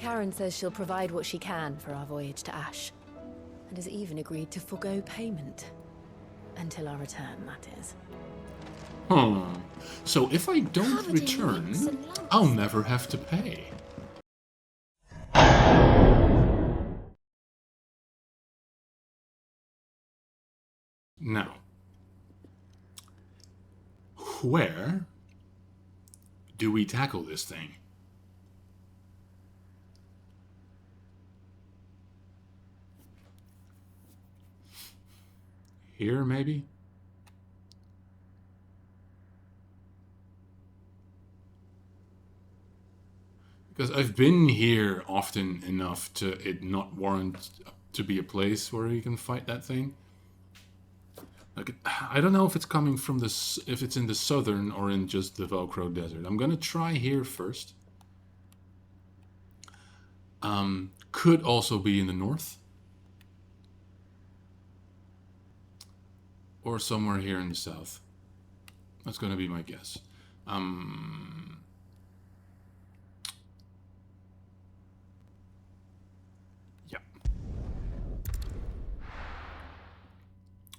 Karen says she'll provide what she can for our voyage to Ash, and has even agreed to forgo payment. Until our return, that is. So if I don't return, I'll never have to pay. Now, where do we tackle this thing? Here, maybe? Because I've been here often enough to it not warrant to be a place where you can fight that thing. Like, I don't know if it's coming from this, if it's in the southern or in just the Velcro Desert. I'm gonna try here first. Could also be in the north. Or somewhere here in the south. That's gonna be my guess. Yeah.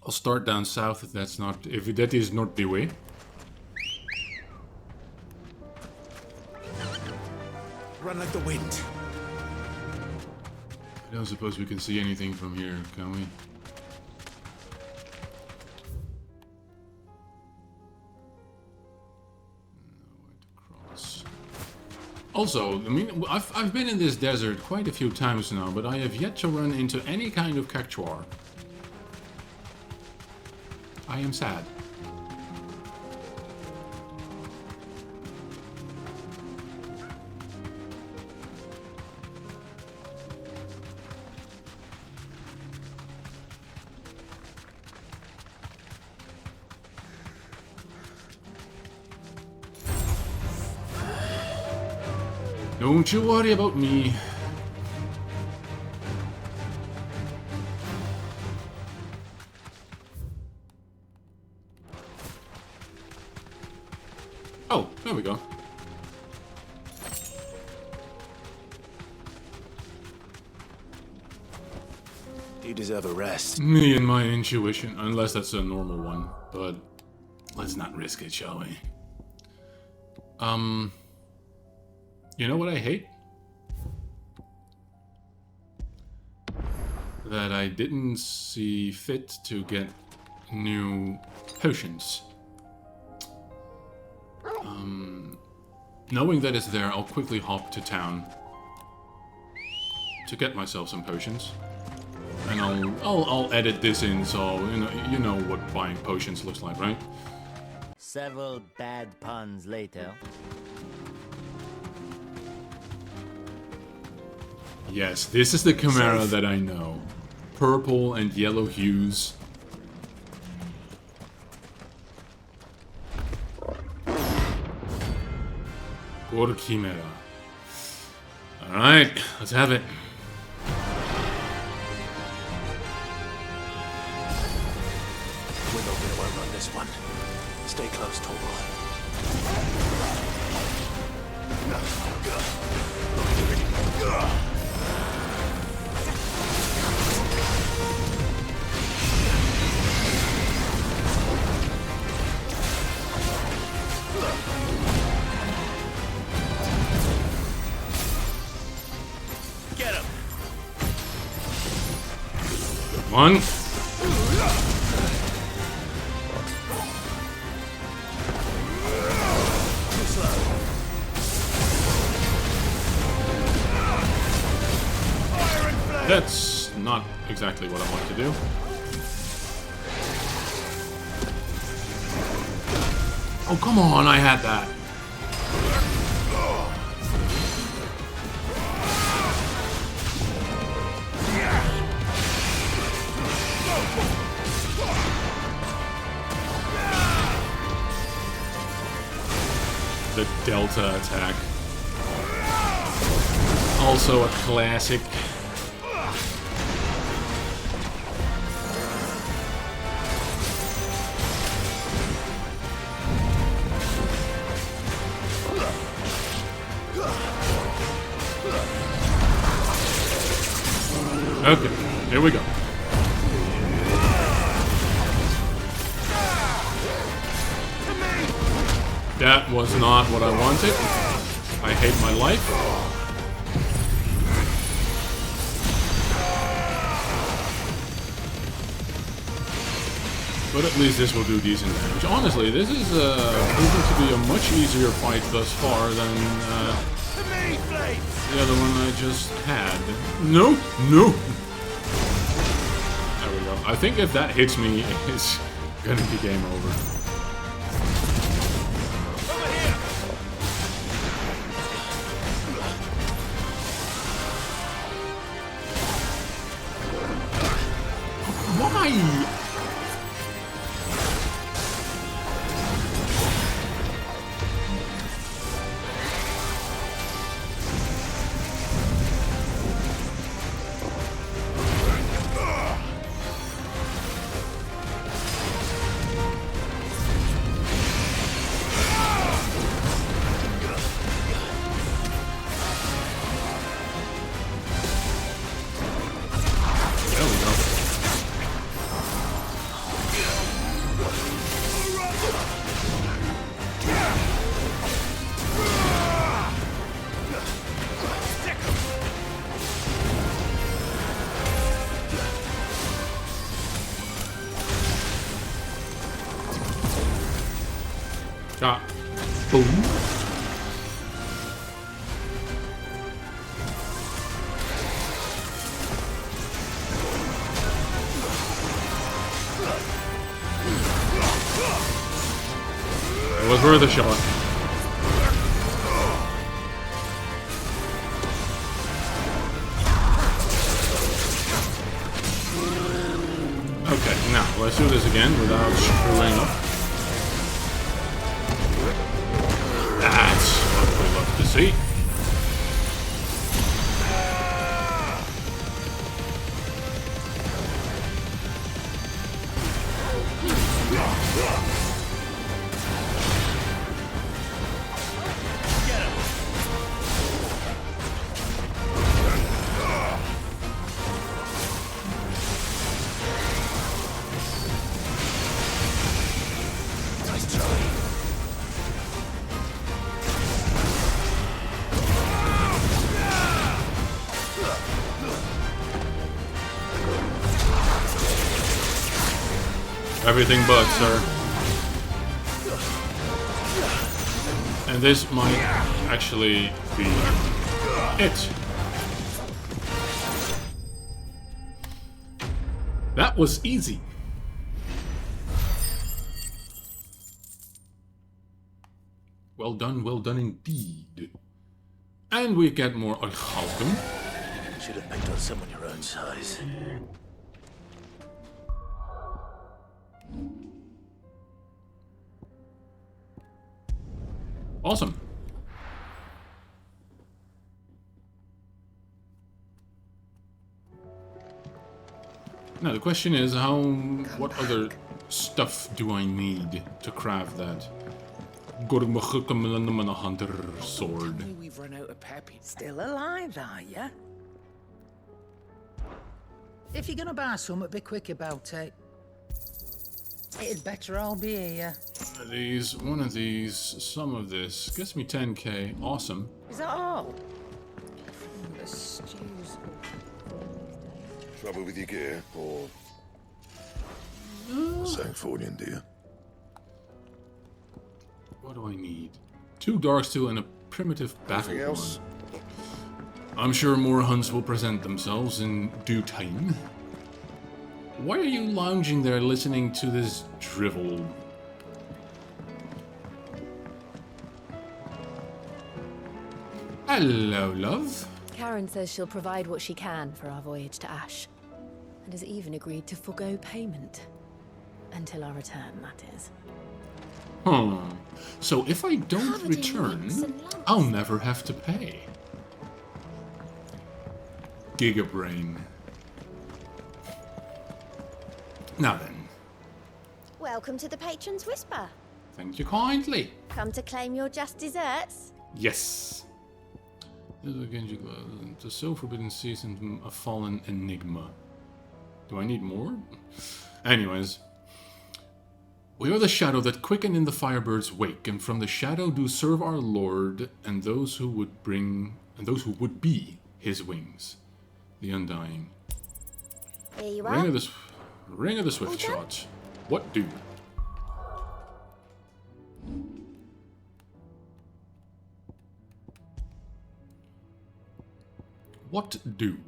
I'll start down south if that's not, if that is not the way. Run like the wind. I don't suppose we can see anything from here, can we? Also, I mean, I've been in this desert quite a few times now, but I have yet to run into any kind of cactuar. I am sad. Don't you worry about me. Oh, there we go. You deserve a rest. Me and my intuition, unless that's a normal one, but let's not risk it, shall we? You know what I hate? That I didn't see fit to get new potions. Knowing that it's there, I'll quickly hop to town to get myself some potions, and I'll edit this in so you know what buying potions looks like, right? Several bad puns later. Yes, this is the Chimera that I know. Purple and yellow hues. Por Chimera. Alright, let's have it. We're not gonna work on this one. Stay close, Torvald. Get him! One. That's not exactly what I want to do. Oh, come on, I had that. The Delta attack. Also a classic. Okay, here we go. That was not what I wanted. I hate my life. But at least this will do decent damage. Honestly, this is proven to be a much easier fight thus far than the other one I just had. No, no. There we go. I think if that hits me, it's gonna be game over. Why? Ah. Boom. It was worth a shot. Okay, now let's do this again without screwing up. That's what we love to see. Everything but, sir. And this might actually be it. That was easy. Well done indeed. And we get more Halcon. Should have picked on someone your own size. Awesome. Now the question is, what other stuff do I need to craft that Hunter sword? We've run out of peppy. Still alive, are ya? If you're gonna buy some, be quick about it. It'd better all be here. One of these, some of this. Gets me 10k. Awesome. Is that all? The stews. Trouble with your gear, or something for you, dear? What do I need? 2 dark steel and a primitive battle Anything else? horn. I'm sure more hunts will present themselves in due time. Why are you lounging there listening to this drivel? Hello, love. Karen says she'll provide what she can for our voyage to Ash, and has even agreed to forgo payment. Until our return, that is. So if I don't return, I'll never have to pay. Gigabrain. Now then. Welcome to the Patron's Whisper. Thank you kindly. Come to claim your just desserts? Yes. The so forbidden season, a fallen enigma. Do I need more? Anyways. We are the shadow that quicken in the firebird's wake, and from the shadow do serve our Lord and those who would be his wings. The Undying. Here you are. Ring of the Swift Shot. What do? What do?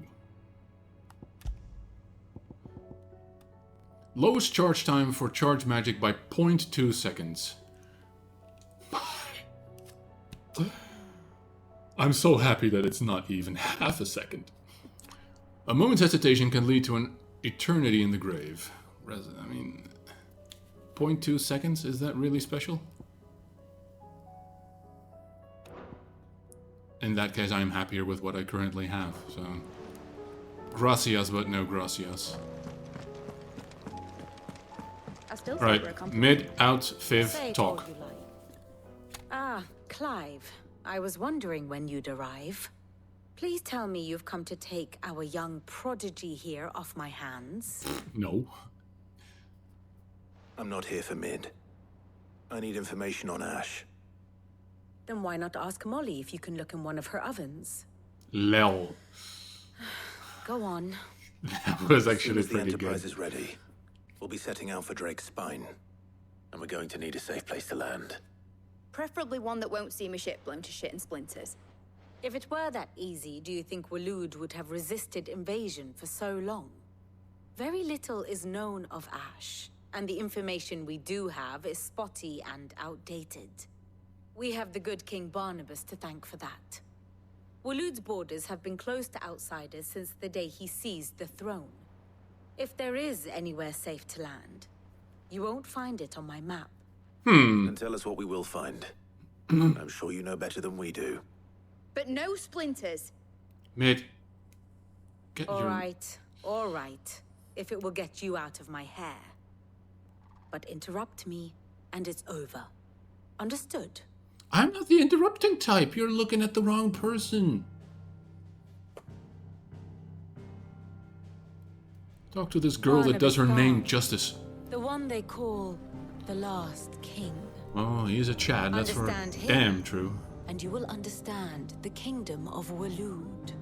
Lowest charge time for charge magic by 0.2 seconds. I'm so happy that it's not even half a second. A moment's hesitation can lead to an eternity in the grave. I mean, 0.2 seconds? Is that really special? In that case, I am happier with what I currently have, so... Gracias, but no gracias. Right, mid, out, fiv, talk. Ah, Clive. I was wondering when you'd arrive. Please tell me you've come to take our young prodigy here off my hands. No. I'm not here for Mid. I need information on Ash. Then why not ask Molly if you can look in one of her ovens? Lel. Go on. That was actually the pretty Enterprise good. is ready. We'll be setting out for Drake's Spine. And we're going to need a safe place to land. Preferably one that won't see my ship blown to shit and splinters. If it were that easy, do you think Waloed would have resisted invasion for so long? Very little is known of Ash, and the information we do have is spotty and outdated. We have the good King Barnabas to thank for that. Waloed's borders have been closed to outsiders since the day he seized the throne. If there is anywhere safe to land, you won't find it on my map. And tell us what we will find. I'm sure you know better than we do. But no splinters. Mid. All right. If it will get you out of my hair. But interrupt me, and it's over. Understood? I'm not the interrupting type. You're looking at the wrong person. Talk to this girl that does her name justice. The one they call the Last King. Oh, he's a Chad. That's for Understand him, damn true. And you will understand the kingdom of Waloed.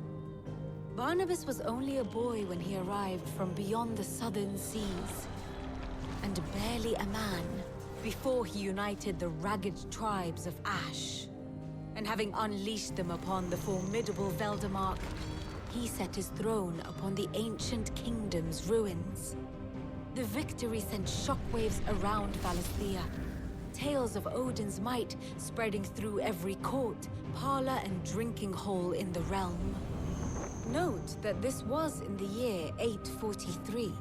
Barnabas was only a boy when he arrived from beyond the southern seas. And barely a man before he united the ragged tribes of Ash. And having unleashed them upon the formidable Veldamark, he set his throne upon the ancient kingdom's ruins. The victory sent shockwaves around Valisthea. Tales of Odin's might spreading through every court, parlor, and drinking hole in the realm. Note that this was in the year 843.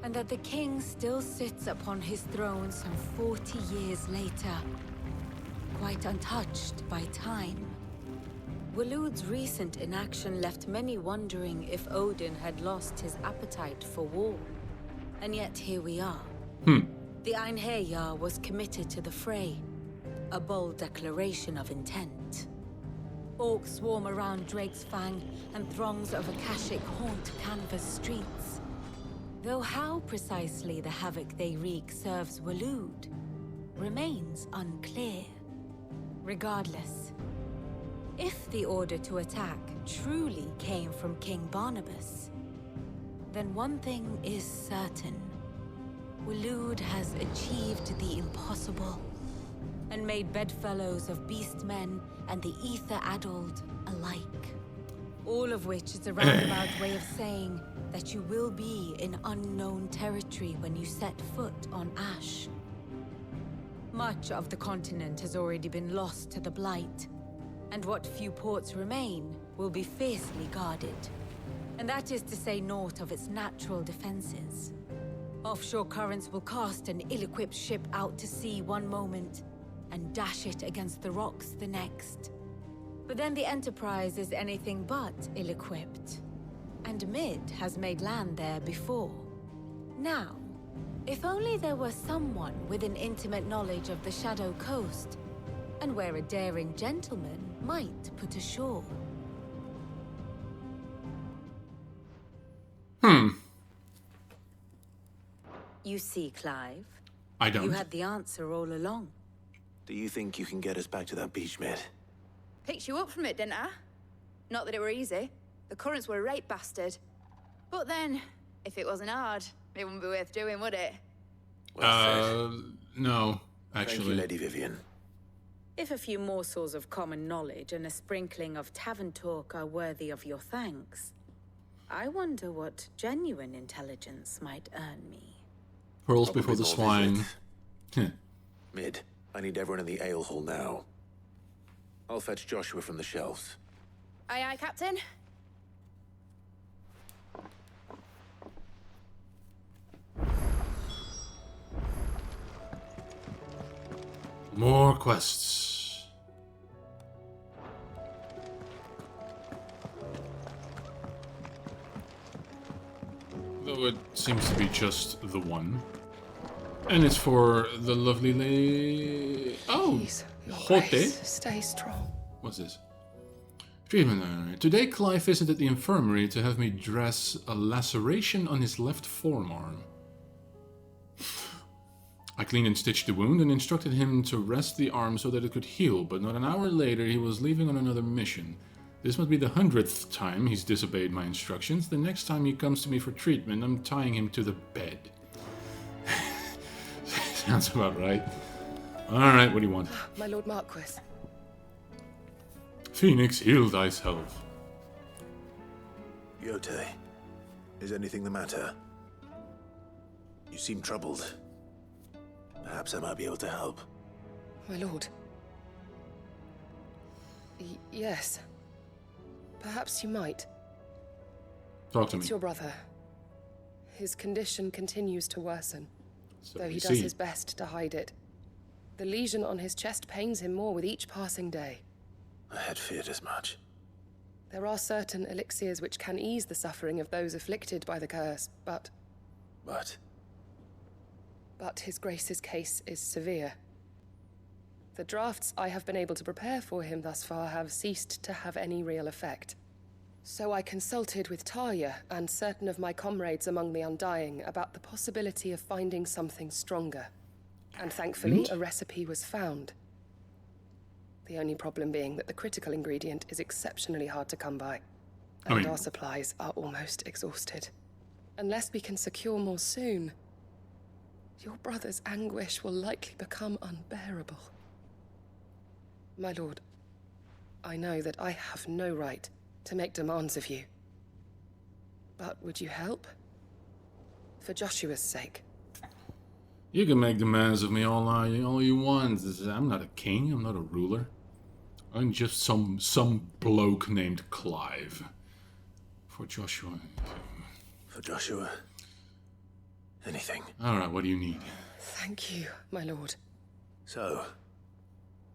And that the king still sits upon his throne some 40 years later, quite untouched by time. Waloed's recent inaction left many wondering if Odin had lost his appetite for war. And yet here we are. The Einherjar was committed to the fray, a bold declaration of intent. Orcs swarm around Drake's Fang, and throngs of Akashic haunt Canvas streets. Though how precisely the havoc they wreak serves Waloed remains unclear. Regardless, if the order to attack truly came from King Barnabas, then one thing is certain. Waloed has achieved the impossible, and made bedfellows of beastmen and the ether-addled alike. All of which is a roundabout way of saying that you will be in unknown territory when you set foot on Ash. Much of the continent has already been lost to the Blight, and what few ports remain will be fiercely guarded. And that is to say naught of its natural defenses. Offshore currents will cast an ill-equipped ship out to sea one moment, and dash it against the rocks the next. But then the Enterprise is anything but ill-equipped. And Mid has made land there before. Now, if only there were someone with an intimate knowledge of the Shadow Coast, and where a daring gentleman might put ashore. You see, Clive, I don't. you had the answer all along. Do you think you can get us back to that beach, mate? Picked you up from it, didn't I? Not that it were easy. The currents were a right bastard. But then, if it wasn't hard, it wouldn't be worth doing, would it? Well said. No, Thank actually. you, Lady Vivian. If a few morsels of common knowledge and a sprinkling of tavern talk are worthy of your thanks, I wonder what genuine intelligence might earn me. Pearls Probably before the more swine. visit. Mid, I need everyone in the ale hall now. I'll fetch Joshua from the shelves. Aye, aye, Captain. More quests. Though it seems to be just the one. And it's for the lovely lady. Oh! Please, your Jote. grace, stay strong. What's this? Treatment area. Today Clive visited the infirmary to have me dress a laceration on his left forearm. I cleaned and stitched the wound and instructed him to rest the arm so that it could heal, but not an hour later he was leaving on another mission. This must be the 100th time he's disobeyed my instructions. The next time he comes to me for treatment, I'm tying him to the bed. Sounds about right. Alright, what do you want? My Lord Marquis. Phoenix, heal thyself. Yote, is anything the matter? You seem troubled. Perhaps I might be able to help. My lord. Yes. Perhaps you might. Talk to me. It's your brother. His condition continues to worsen, So though we he see. does his best to hide it. The lesion on his chest pains him more with each passing day. I had feared as much. There are certain elixirs which can ease the suffering of those afflicted by the curse, but his grace's case is severe. The drafts I have been able to prepare for him thus far have ceased to have any real effect. So I consulted with Talia and certain of my comrades among the Undying about the possibility of finding something stronger. And thankfully, a recipe was found. The only problem being that the critical ingredient is exceptionally hard to come by. And our supplies are almost exhausted. Unless we can secure more soon, your brother's anguish will likely become unbearable. My lord, I know that I have no right to make demands of you. But would you help? For Joshua's sake. You can make demands of me all you want. I'm not a king, I'm not a ruler. I'm just some bloke named Clive. For Joshua. For Joshua, anything. Alright, what do you need? Thank you, my lord. So,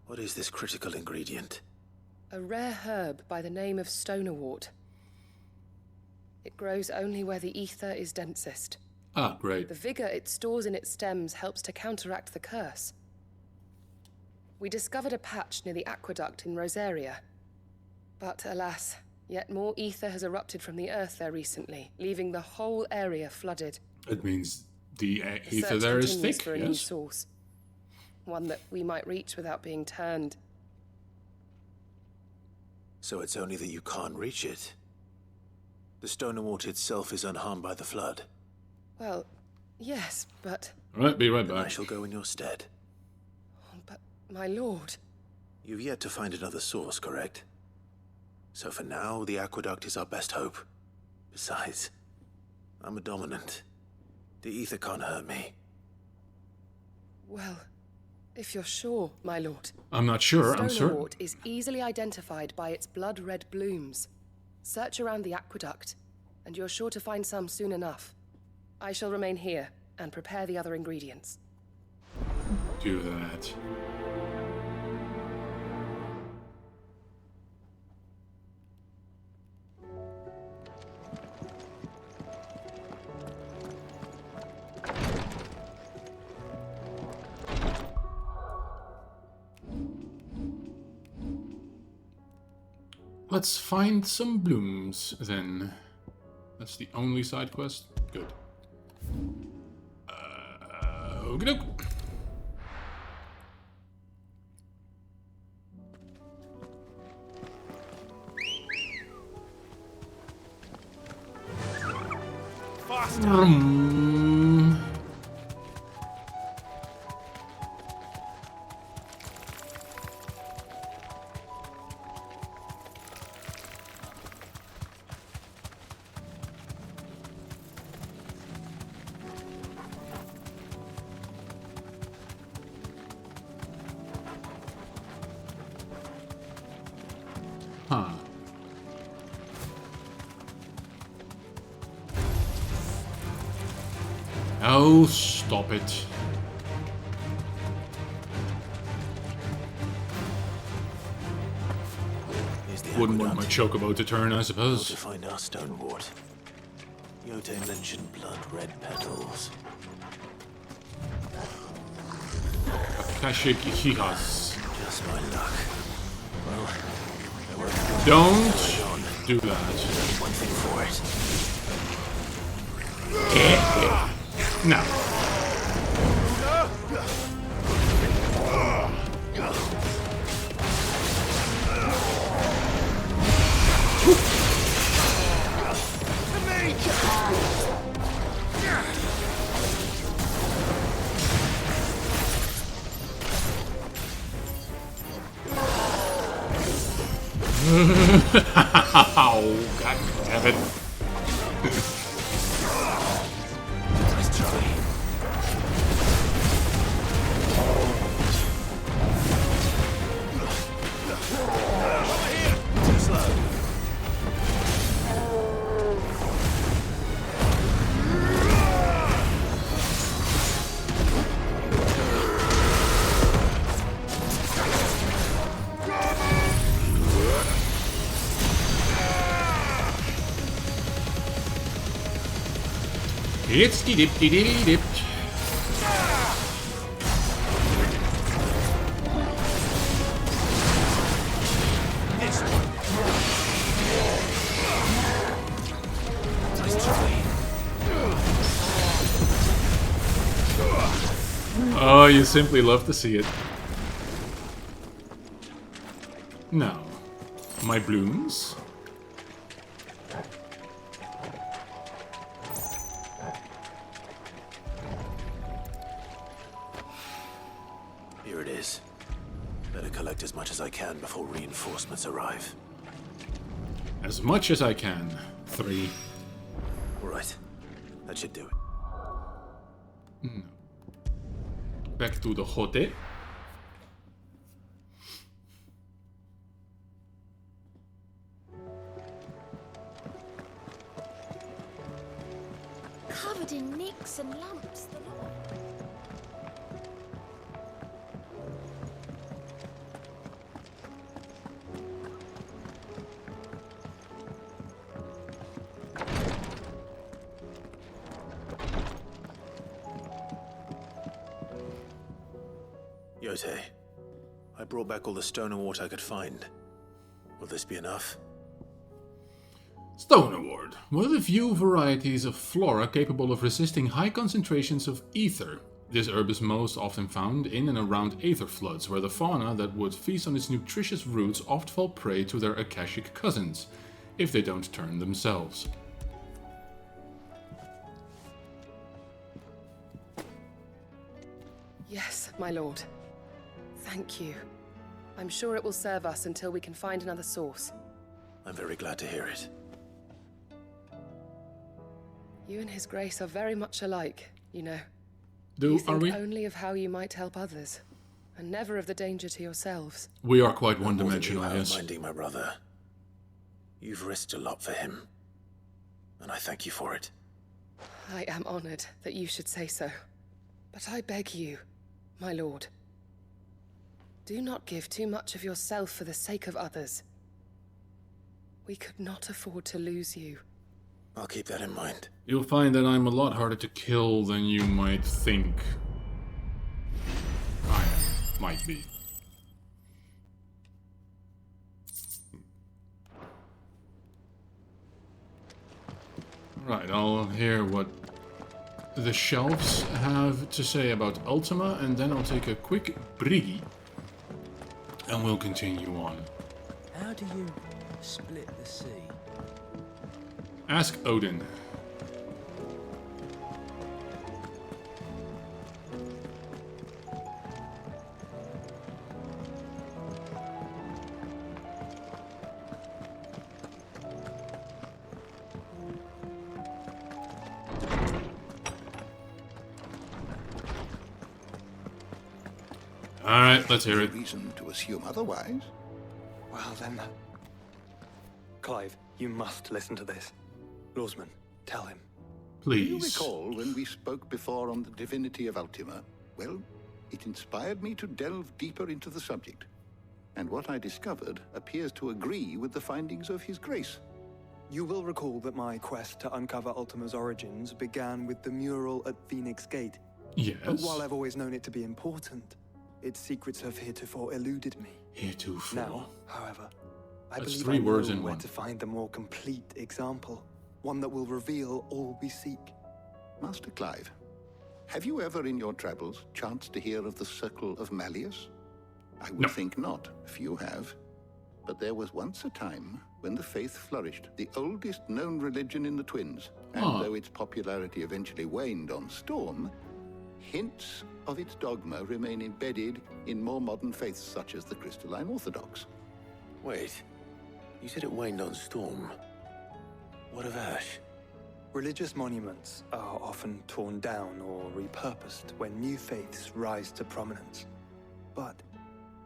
what is this critical ingredient? A rare herb by the name of stonerwort. It grows only where the ether is densest. Ah, great. The vigor it stores in its stems helps to counteract the curse. We discovered a patch near the aqueduct in Rosaria. But alas, yet more ether has erupted from the earth there recently, leaving the whole area flooded. It means the The ether search there is continues thick, for a new yes? source. One that we might reach without being turned. So it's only that you can't reach it. The Stonerwort itself is unharmed by the flood. Well, yes, but... Alright, be right Then I back. shall go in your stead. But, my lord... You've yet to find another source, correct? So for now, the aqueduct is our best hope. Besides, I'm a dominant. The ether can't hurt me. Well, if you're sure, my lord. I'm not sure, I'm certain. Stonerwort is easily identified by its blood-red blooms. Search around the aqueduct, and you're sure to find some soon enough. I shall remain here and prepare the other ingredients. Do that. Let's find some blooms then. That's the only side quest? Good. Okey-doke. Huh. Oh, stop it. Wouldn't want my chocobo to turn, I suppose. To find our stone wart. Yote mentioned blood-red petals. Akashic Ihihas. Just my luck. Well, don't do that. one thing for it. No. Oh, god damn it. Nice try. Too slow. It's the dip dip dip. Oh, you simply love to see it. Now, my blooms. Here it is. Better collect as much as I can before reinforcements arrive. As much as I can. 3. All right. That should do it. Back to the hotel. Covered in nicks and lumps. Yote, I brought back all the stone and water I could find. Will this be enough? Stone Award. One of the few varieties of flora capable of resisting high concentrations of ether. This herb is most often found in and around aether floods, where the fauna that would feast on its nutritious roots oft fall prey to their akashic cousins, if they don't turn themselves. Yes, my lord. Thank you. I'm sure it will serve us until we can find another source. I'm very glad to hear it. You and His Grace are very much alike, you know. Are You we? think only of how you might help others, and never of the danger to yourselves. We are quite More than one-dimensional, you have, yes. minding my brother. You've risked a lot for him, and I thank you for it. I am honored that you should say so. But I beg you, my lord, do not give too much of yourself for the sake of others. We could not afford to lose you. I'll keep that in mind. You'll find that I'm a lot harder to kill than you might think. I might be. Right, I'll hear what the shelves have to say about Ultima, and then I'll take a quick briggy, and we'll continue on. How do you split the sea? Ask Odin. Alright, let's hear it. Reason to assume otherwise. Well then, Clive, you must listen to this. Lawsman, tell him. Please. Do you recall when we spoke before on the divinity of Ultima? Well, it inspired me to delve deeper into the subject. And what I discovered appears to agree with the findings of His Grace. You will recall that my quest to uncover Ultima's origins began with the mural at Phoenix Gate. Yes. But while I've always known it to be important, its secrets have heretofore eluded me. Heretofore. Now, however, I That's believe 3 I words know in where one. to find the more complete example. One that will reveal all we seek. Master Clive, have you ever in your travels chanced to hear of the Circle of Malleus? I would think not, few have. But there was once a time when the faith flourished, the oldest known religion in the Twins. And though its popularity eventually waned on Storm, hints of its dogma remain embedded in more modern faiths such as the Crystalline Orthodox. Wait, you said it waned on Storm. What of Ash? Religious monuments are often torn down or repurposed when new faiths rise to prominence. But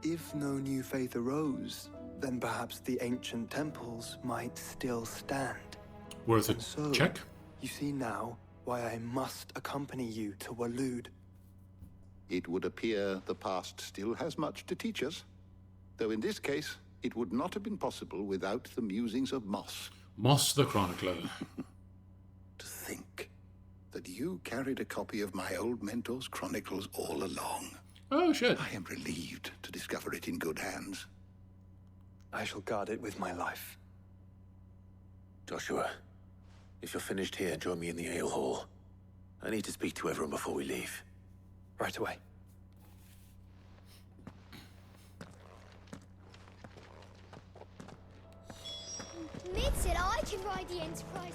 if no new faith arose, then perhaps the ancient temples might still stand. Worth it. So, Check. You see now why I must accompany you to Waloed. It would appear the past still has much to teach us, though in this case, it would not have been possible without the musings of Moss. Moss the Chronicler. To think that you carried a copy of my old mentor's chronicles all along. Oh, shit. I am relieved to discover it in good hands. I shall guard it with my life. Joshua, if you're finished here, join me in the ale hall. I need to speak to everyone before we leave. Right away. Mid said I can ride the Enterprise,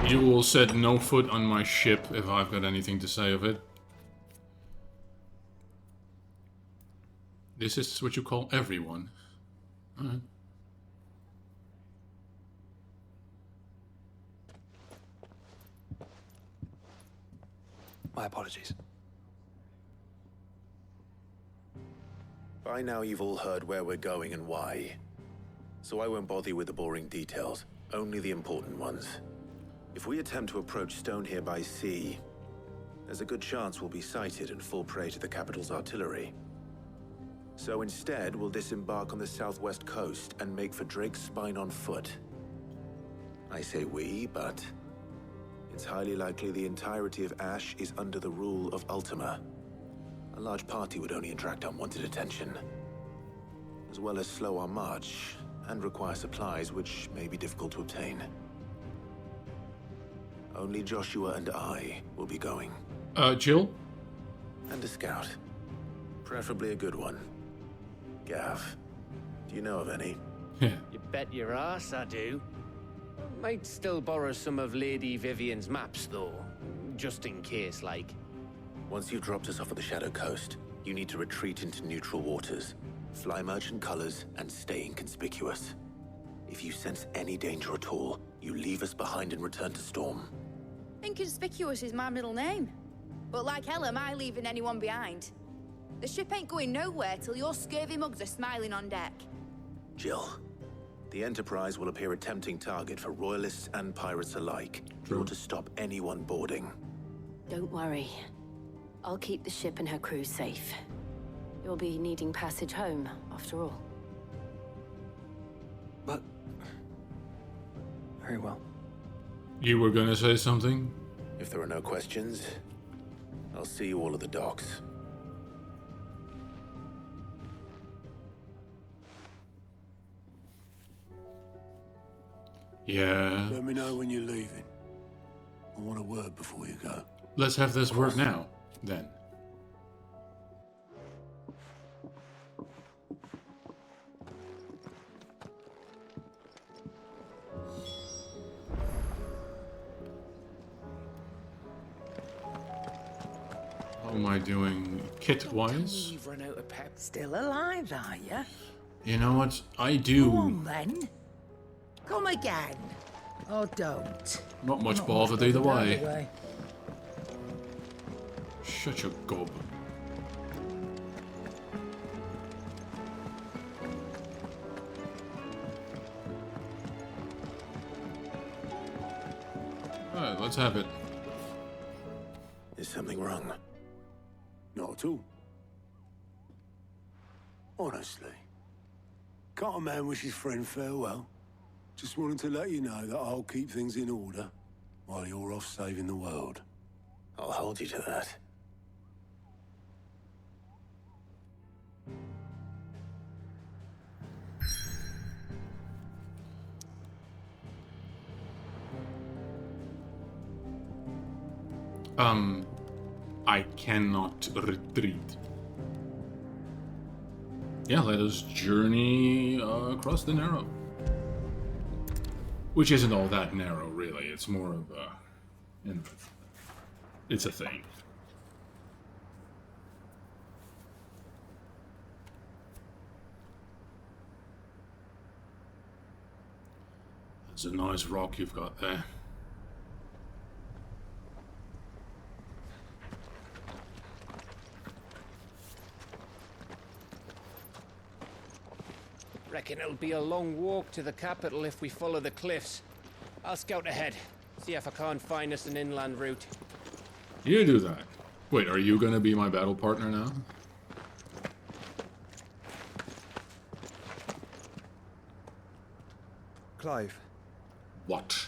mate. You will set no foot on my ship if I've got anything to say of it. This is what you call everyone. Alright. My apologies. By now you've all heard where we're going and why. So I won't bother you with the boring details, only the important ones. If we attempt to approach Stone here by sea, there's a good chance we'll be sighted and fall prey to the capital's artillery. So instead, we'll disembark on the southwest coast and make for Drake's Spine on foot. I say we, but it's highly likely the entirety of Ash is under the rule of Ultima. A large party would only attract unwanted attention, as well as slow our march and require supplies which may be difficult to obtain. Only Joshua and I will be going. Jill? And a scout. Preferably a good one. Gav, do you know of any? You bet your ass I do. Might still borrow some of Lady Vivian's maps, though. Just in case, like. Once you've dropped us off at the Shadow Coast, you need to retreat into neutral waters, fly merchant colors, and stay inconspicuous. If you sense any danger at all, you leave us behind and return to Storm. Inconspicuous is my middle name. But like hell am I leaving anyone behind. The ship ain't going nowhere till your scurvy mugs are smiling on deck. Jill, the Enterprise will appear a tempting target for royalists and pirates alike. True. To stop anyone boarding. Don't worry. I'll keep the ship and her crew safe. You'll be needing passage home, after all. But... very well. You were gonna say something? If there are no questions, I'll see you all at the docks. Yeah. Let me know when you're leaving. I want a word before you go. Let's have this word now, then. How am I doing kit-wise? You've run out of pep. Still alive, are you? You know what? I do. Come on, then. Come again. Or don't. Not much bothered either way. Shut your gob. Alright, let's have it. Is something wrong? Not at all. Honestly. Can't a man wish his friend farewell? Just wanted to let you know that I'll keep things in order while you're off saving the world. I'll hold you to that. I cannot retreat. Yeah, let us journey across the narrow. Which isn't all that narrow, really. It's more of a... You know, it's a thing. That's a nice rock you've got there. Reckon it'll be a long walk to the capital if we follow the cliffs. I'll scout ahead, see if I can't find us an inland route. You do that. Wait, are you gonna be my battle partner now? Clive. What?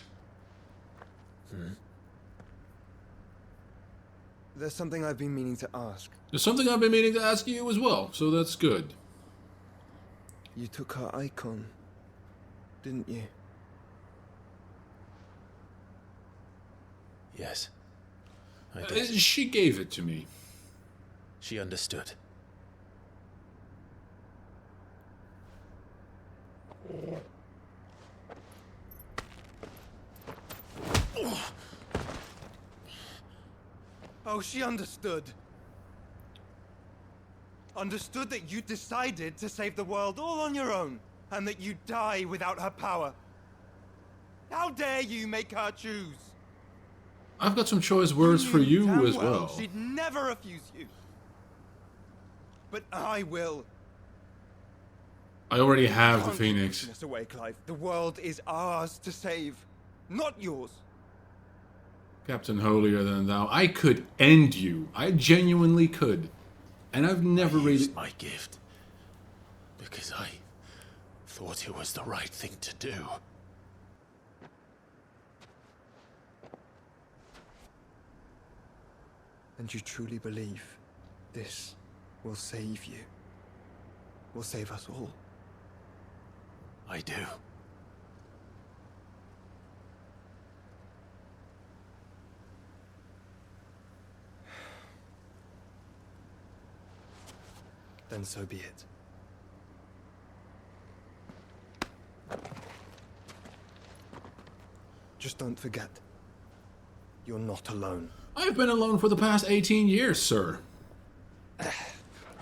There's something I've been meaning to ask. There's something I've been meaning to ask you as well, so that's good. You took her icon, didn't you? Yes. I did. She gave it to me. She understood. Oh, she understood. Understood that you decided to save the world all on your own, and that you'd die without her power. How dare you make her choose? I've got some choice words for you Damn as well. She'd never refuse you. But I will. I already have the Can't keep Phoenix. pushing us away, Clive. The world is ours to save, not yours. Captain Holier Than Thou. I could end you. I genuinely could. And I've never really... my gift. Because I thought it was the right thing to do. And you truly believe this will save you? Will save us all? I do. Then so be it. Just don't forget, you're not alone. I've been alone for the past 18 years, sir.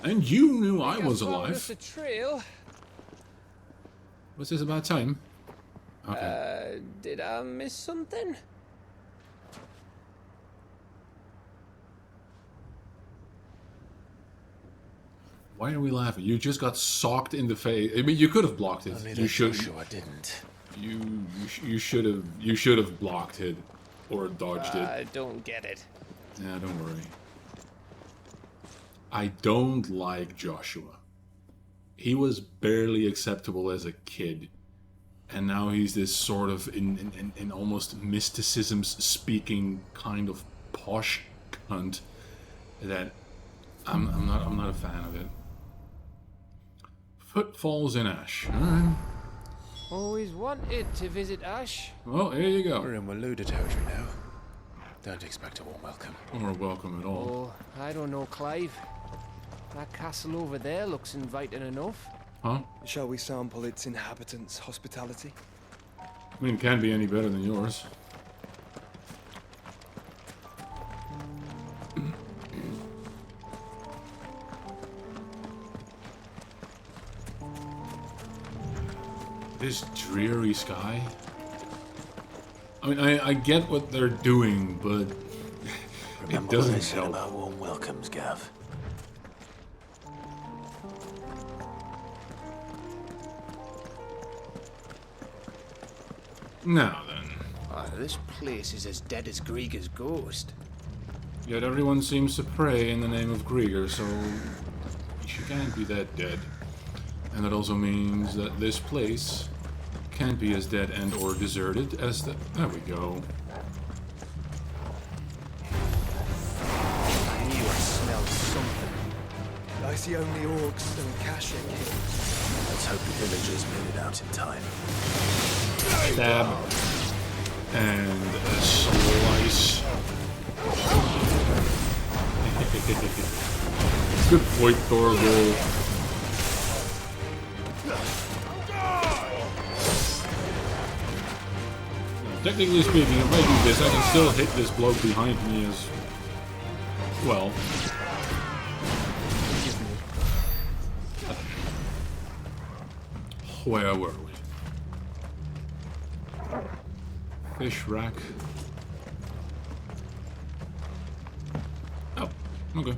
And you knew I was alive. A trail. Was this about time? Okay. Did I miss something? Why are we laughing? You just got socked in the face. I mean, you could have blocked it. Only You should. Joshua didn't. You should have blocked it, or dodged it. I don't get it. Yeah, don't worry. I don't like Joshua. He was barely acceptable as a kid, and now he's this sort of in almost mysticisms speaking kind of posh cunt that I'm not a fan of it. Footfalls in Ash. Alright. Always wanted to visit Ash. Well, here you go. We're in Waluda territory now. Don't expect a warm welcome. Or welcome at all. Oh, I don't know, Clive. That castle over there looks inviting enough. Huh? Shall we sample its inhabitants' hospitality? I mean, it can't be any better than yours. This dreary sky. I mean, I get what they're doing, but it doesn't help. About warm welcomes, Gav. Now then. This place is as dead as Grieger's ghost. Yet everyone seems to pray in the name of Grieger, so she can't be that dead. And that also means that this place can't be as dead and or deserted as the... There we go. I knew I smelled something. I see only orcs and Kashyyyk here. Let's hope the villagers made it out in time. Stab. And a slice. Good point, Thorvald. Technically speaking, if I do this, I can still hit this bloke behind me as well. Where were we? Fish rack. Oh, okay.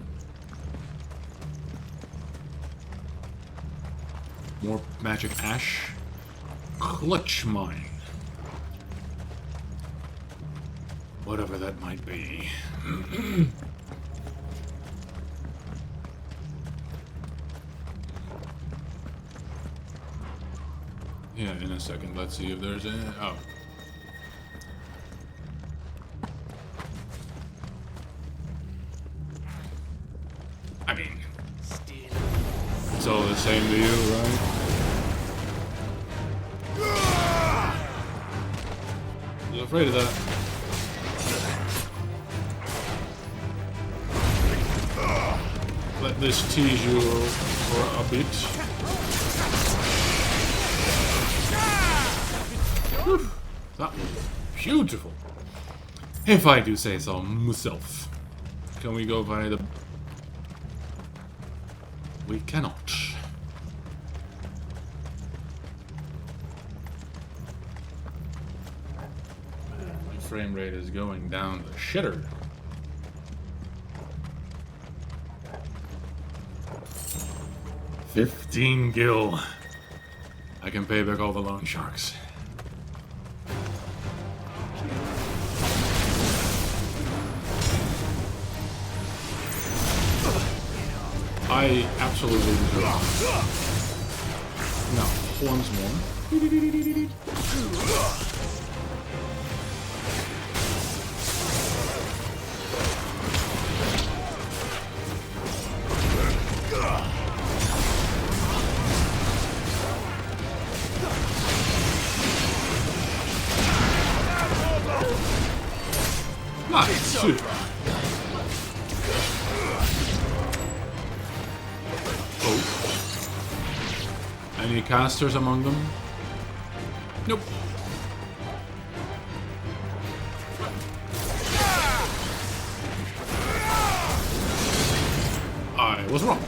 More magic ash. Clutch mine. Whatever that might be. Yeah, in a second. Let's see if there's any... Oh. I mean... It's all the same to you, right? I was afraid of that. Let this tease you for a bit. Whew, that was beautiful. If I do say so myself. Can we go via the... We cannot. My frame rate is going down the shitter. $15 gil. I can pay back all the loan sharks. I absolutely deserve it. Now, once more. Nice. Any casters among them? Nope. I was wrong.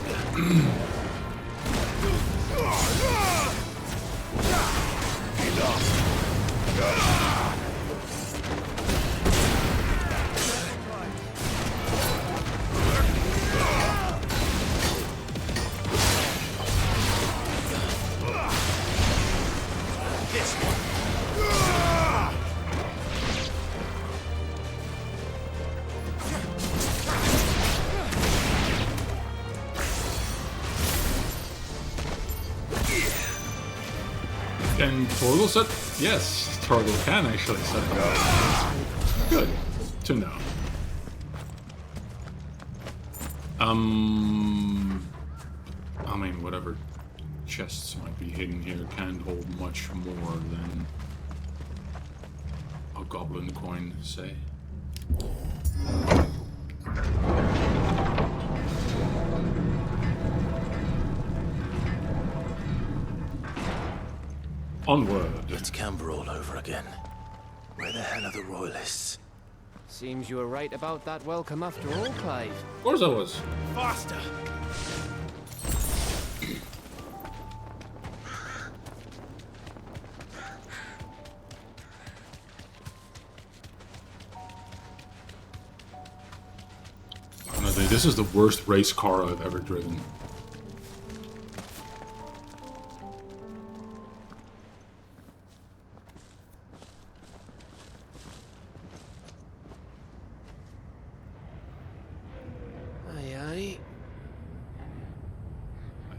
Can Torgal set? Yes, Torgal can actually set them up. Good to know. I mean, whatever. chests might be hidden here can't hold much more than a goblin coin, say. Onward. It's Camber all over again. Where the hell are the royalists? Seems you were right about that welcome after all, Clive. Of course I was. Faster! Honestly, this is the worst race car I've ever driven.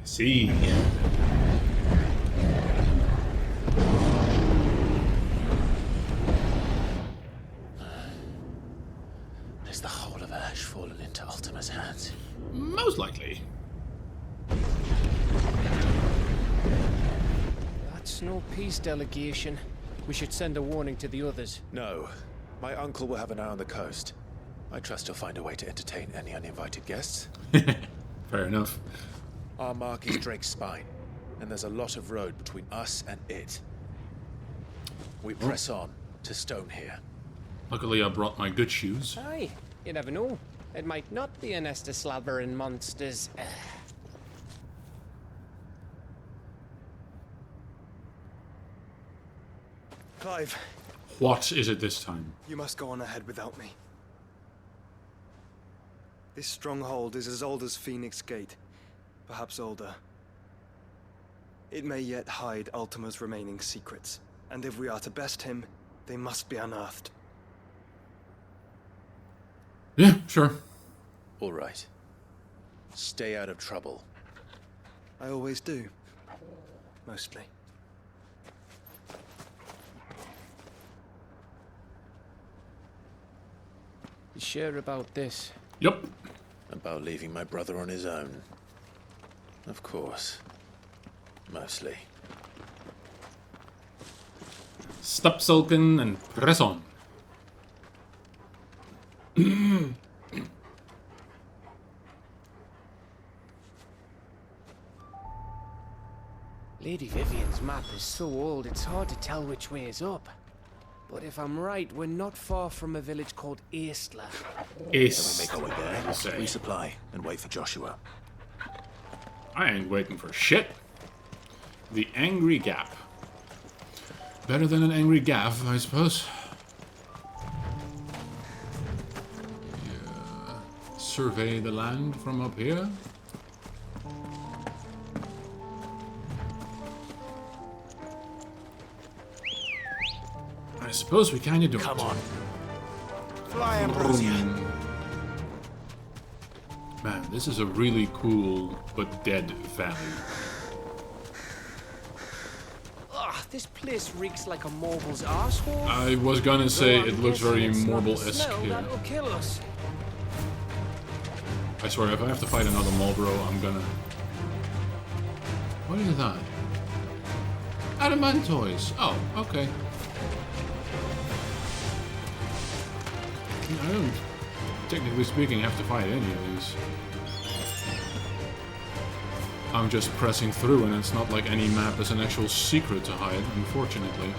See. Is the whole of Ash fallen into Ultima's hands? Most likely. That's no peace delegation. We should send a warning to the others. No. My uncle will have an eye on the coast. I trust he'll find a way to entertain any uninvited guests. Fair enough. Our mark is Drake's Spine, and there's a lot of road between us and it. We press on to Stone here. Luckily I brought my good shoes. Aye, you never know. It might not be a nest of slabbering monsters. Clive. What is it this time? You must go on ahead without me. This stronghold is as old as Phoenix Gate. Perhaps older. It may yet hide Ultima's remaining secrets, and if we are to best him, they must be unearthed. Yeah, sure. All right. Stay out of trouble. I always do. Mostly. You sure about this? Yep. About leaving my brother on his own. Of course. Mostly. Stop sulking and press on. Lady Vivian's map is so old it's hard to tell which way is up. But if I'm right, we're not far from a village called Aistla. Can we make our way there? Resupply and wait for Joshua. I ain't waiting for shit. The Angry Gap. Better than an Angry Gaff, I suppose. Yeah. Survey the land from up here. I suppose we kinda do it. Come on. Fly, Ambrosia. Man, this is a really cool but dead valley. Ugh, this place reeks like a Morble's arsehole. I was gonna say it looks very Morble-esque smell here. that'll kill us. I swear, if I have to fight another Marlboro, I'm gonna... What is that? Adamantoise. Oh, okay. I don't, technically speaking, have to fight any of these. I'm just pressing through, and it's not like any map is an actual secret to hide, unfortunately.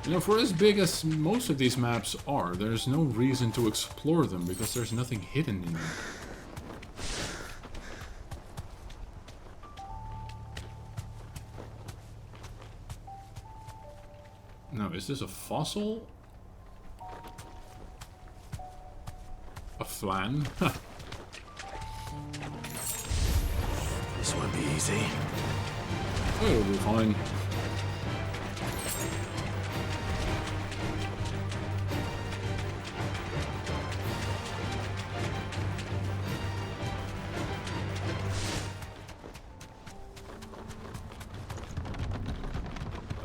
You know, for as big as most of these maps are, there's no reason to explore them, because there's nothing hidden in them. Now, is this a fossil? A flan? This won't be easy. Oh, it'll be fine.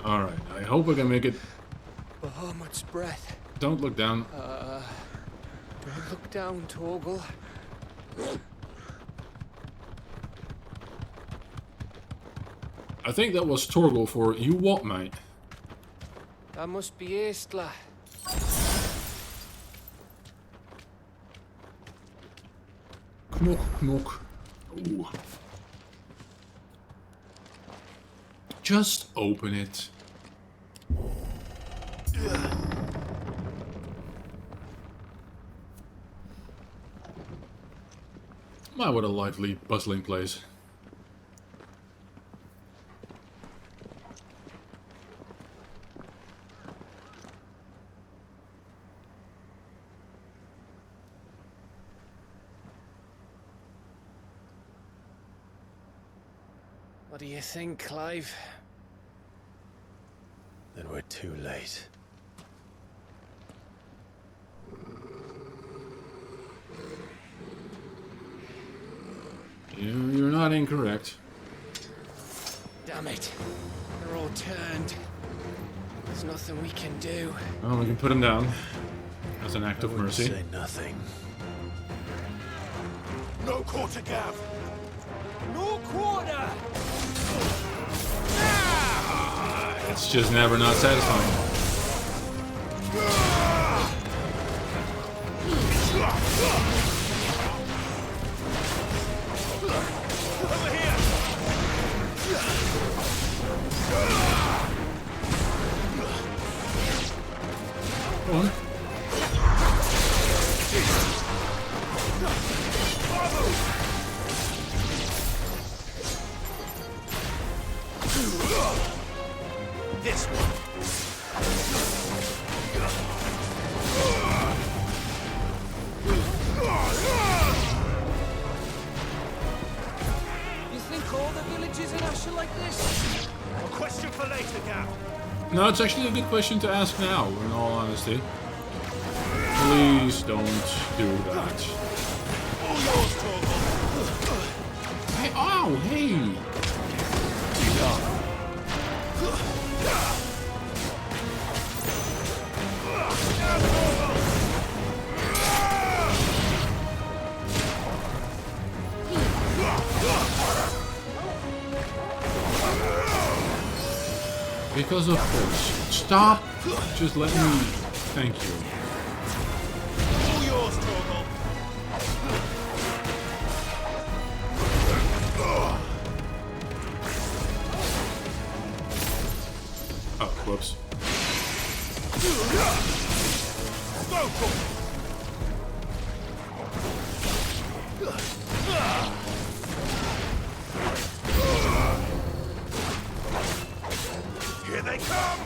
Alright, I hope I can make it. Bahamut's breath. Don't look down. Don't look down, Torgal. I think that was Torgal for you what, mate? That must be Estla. Knock, knock. Ooh. Just open it. My, what a lively, bustling place. What do you think, Clive? Then we're too late. You're not incorrect. Damn it. They're all turned. There's nothing we can do. Well, we can put him down. As an act of mercy. Say nothing. No quarter, Gav! No quarter! It's just never not satisfying. Over here! Go on. This one. You think all the villages in Ash are like this? A question for later, Gav. No, it's actually a good question to ask now, in all honesty. Please don't do that. All yours, Torgal. Hey, oh, hey! Because of course. Stop! Just let me... Thank you. All yours, Torgal. Oh, whoops. Go for it. Here they come!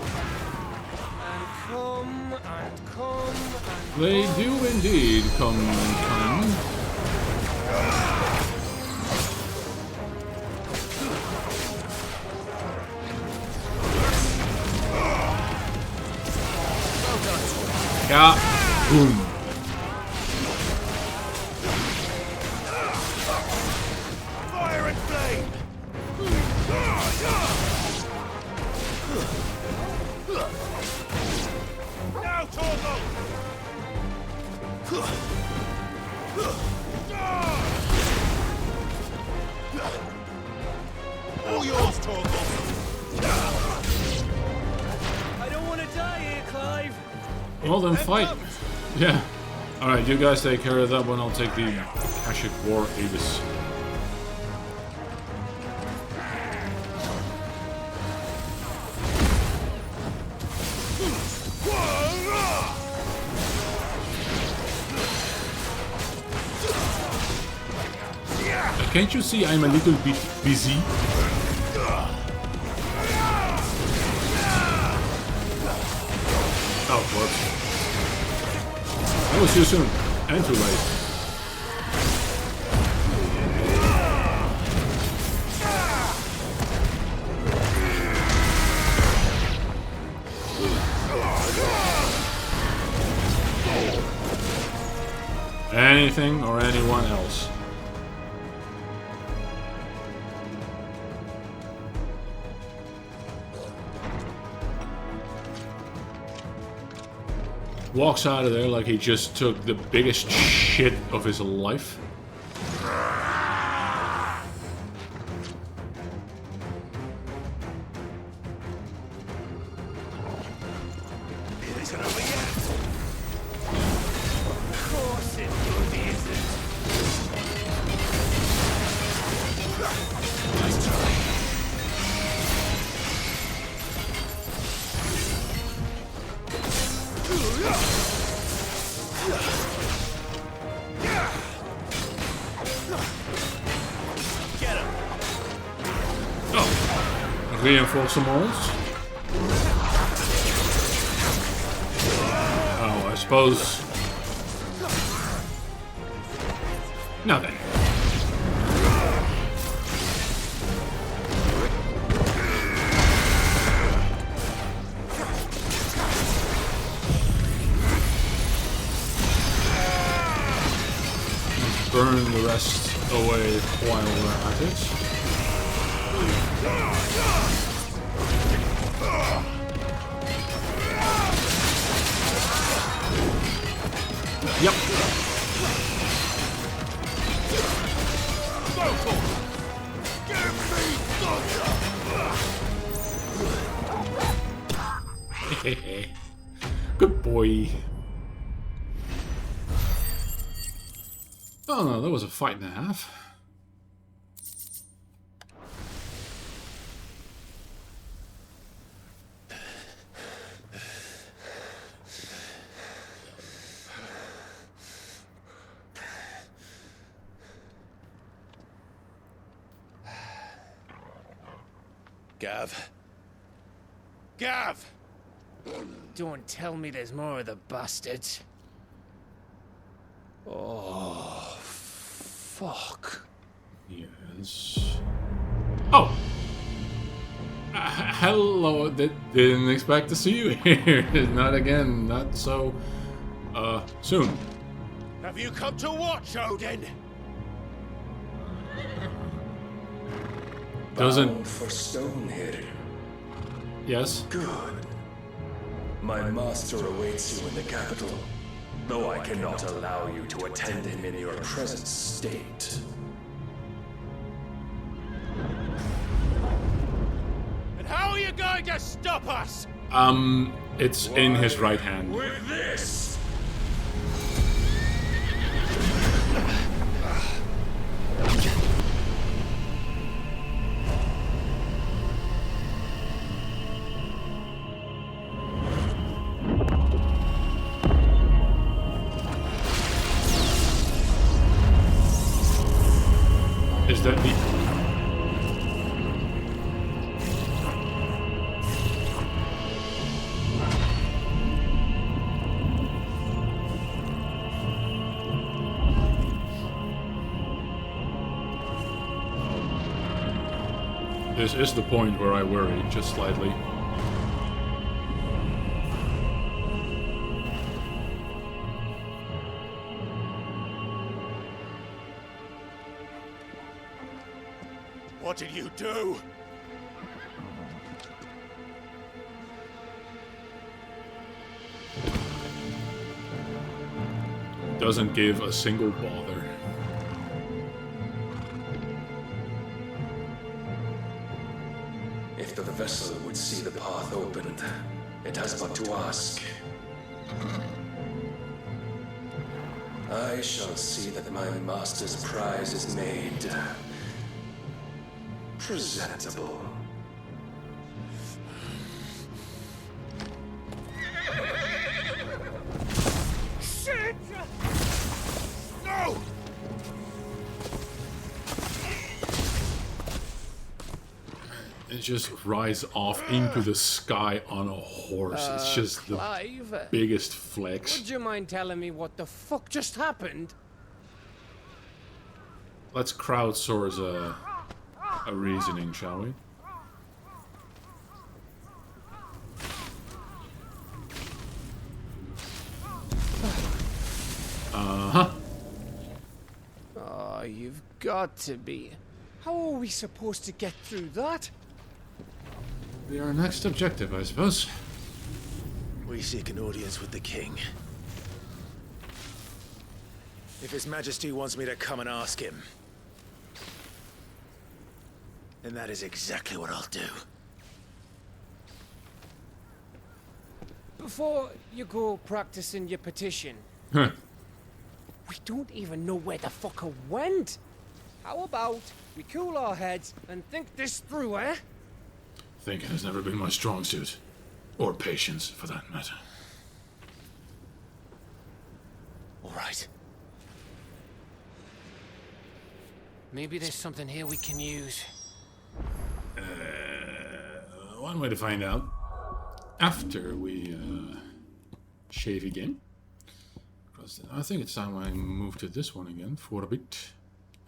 And come, and come, and They do indeed come and come. Yeah. Boom. Fire and flame! Now, Torgal! All yours, Torgal! I don't want to die here, Clive. Well then fight. Yeah. Alright, you guys take care of that one. I'll take the Akashic War Aegis. Can't you see I'm a little bit busy? Oh, whoops. That was too soon. And too late. Anything or anyone else. Walks out of there like he just took the biggest shit of his life. better over yet. Of course it bloody isn't. Nice try. Get him. Oh, reinforcements. Oh, I suppose. Now then. Burn the rest away while we're at it. Yep. Good boy. Oh no, that was a fight and a half. Gav. Gav! Don't tell me there's more of the bastards. Oh, fuck. Yes. Oh! Hello, didn't expect to see you here. Not again, not so, soon. Have you come to watch, Odin? Doesn't... Bound for Stonehill. Yes? Good. My master awaits you in the capital, though I cannot allow you to attend him in your present state. And how are you going to stop us? It's in his right hand. With this! Is that the... This is the point where I worry, just slightly. What did you do? Doesn't give a single bother. If the vessel would see the path opened, it has but to ask. I shall see that my master's prize is made presentable. Shit! No! It just rides off into the sky on a horse. It's just the Clive, biggest flex. Would you mind telling me what the fuck just happened? Let's crowdsource a reasoning, shall we? Uh-huh. Oh, you've got to be. How are we supposed to get through that? Be our next objective, I suppose. We seek an audience with the king. If His Majesty wants me to come and ask him, then that is exactly what I'll do. Before you go practicing your petition, Huh. we don't even know where the fucker went. How about we cool our heads and think this through, eh? Thinking has never been my strong suit. Or patience, for that matter. All right. Maybe there's something here we can use. One way to find out. After we shave again. Because I think it's time I move to this one again for a bit.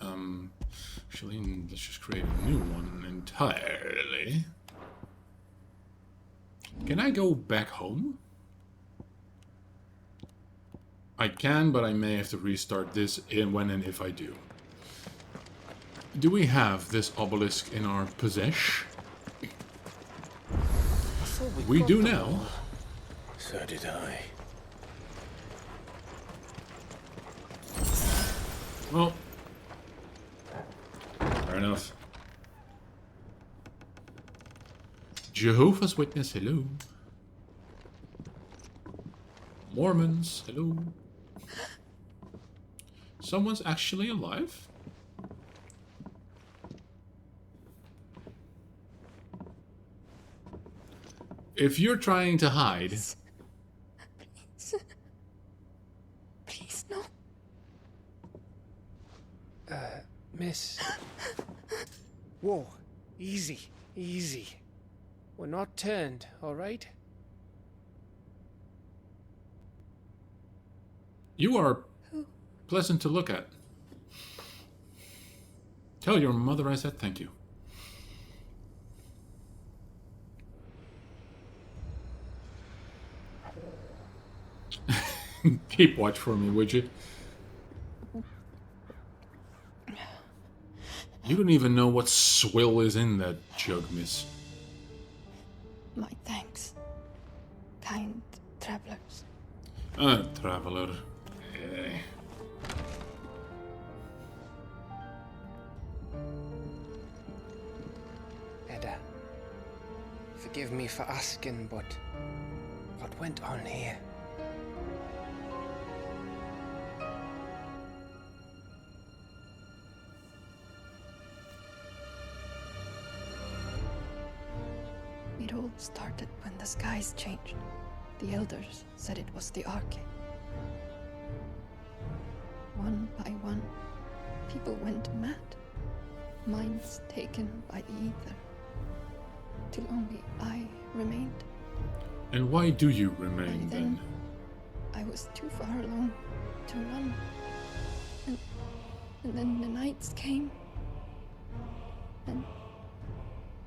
Actually, let's just create a new one entirely. Can I go back home? I can, but I may have to restart this when and if I do. Do we have this obelisk in our possession? We do now. So did I. Well, fair enough. Jehovah's Witness, hello. Mormons, hello. Someone's actually alive? If you're trying to hide... Please, no. Miss. Whoa, easy, easy. We're not turned, alright? You are pleasant to look at. Tell your mother I said thank you. Keep watch for me, would you? You don't even know what swill is in that jug, miss. My thanks, kind travelers. Traveler. Eh. Edda, forgive me for asking, but what went on here? It all started when the skies changed. The elders said it was the Arche. One by one, people went mad. Minds taken by the ether. Till only I remained. And why do you remain By then? I was too far along to run. And then the nights came. And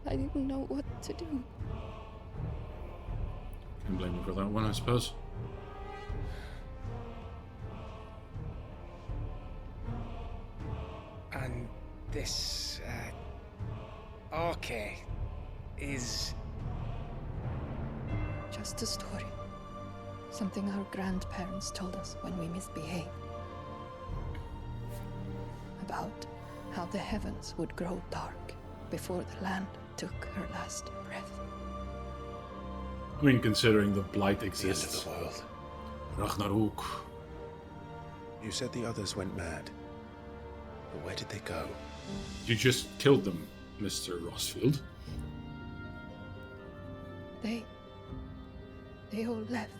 I didn't know what to do. Can blame you for that one, I suppose. And this, Arche is... Just a story. Something our grandparents told us when we misbehaved. About how the heavens would grow dark before the land took her last breath. I mean, considering the blight exists. The end of the world. Ragnarok. You said the others went mad. But where did they go? You just killed them, Mr. Rossfield. They all left.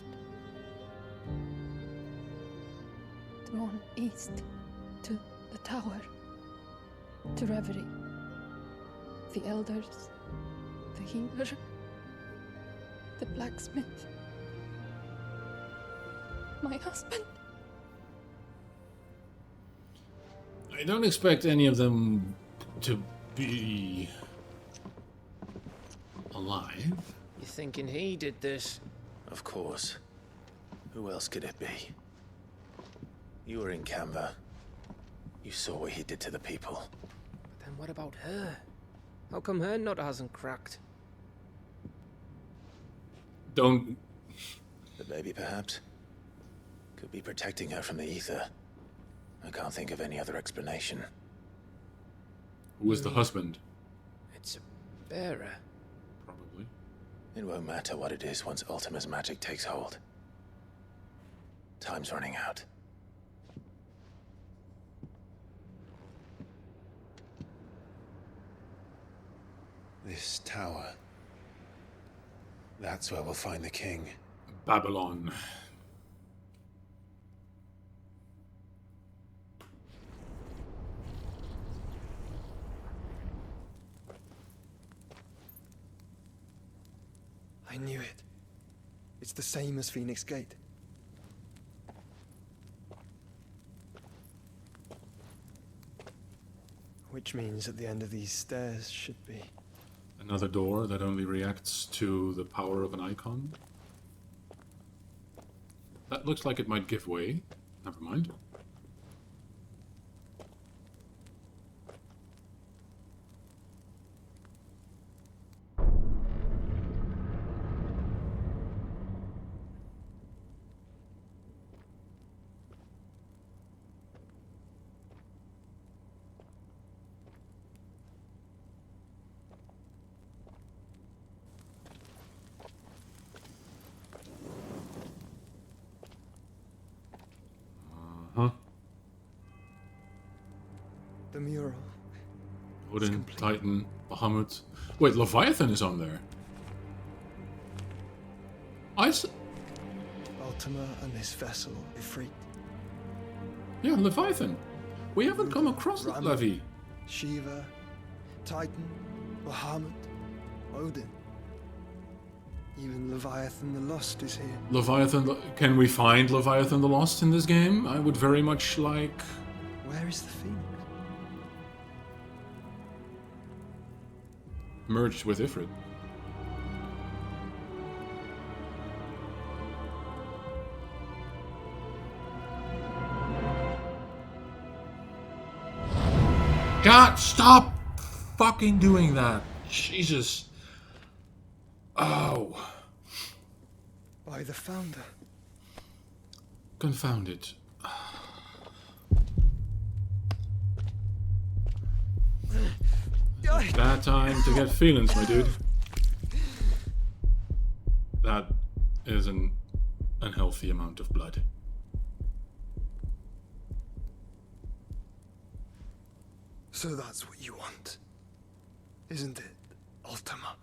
Drawn east to the tower. To Reverie. The elders. The healer. The blacksmith. My husband. I don't expect any of them to be alive. You thinking he did this? Of course. Who else could it be? You were in Canva. You saw what he did to the people. But then what about her? How come her nut hasn't cracked? Don't... The baby, perhaps? Could be protecting her from the ether. I can't think of any other explanation. Who was the husband? It's a bearer. Probably. It won't matter what it is once Ultima's magic takes hold. Time's running out. This tower. That's where we'll find the king. Babylon. I knew it. It's the same as Phoenix Gate. Which means at the end of these stairs should be... Another door that only reacts to the power of an icon. That looks like it might give way. Never mind. The mural. Odin, Titan, Bahamut. Wait, Leviathan is on there. Ultima and his vessel, Ifrit. Yeah, Leviathan. We haven't come across that levy. Shiva, Titan, Bahamut, Odin. Even Leviathan the Lost is here. Leviathan... Can we find Leviathan the Lost in this game? I would very much like... Where is the Phoenix? Merged with Ifrit. God, stop fucking doing that. Jesus. Oh. By the Founder. Confound it. Bad time to get feelings, my dude. That is an unhealthy amount of blood. So that's what you want, isn't it, Ultima?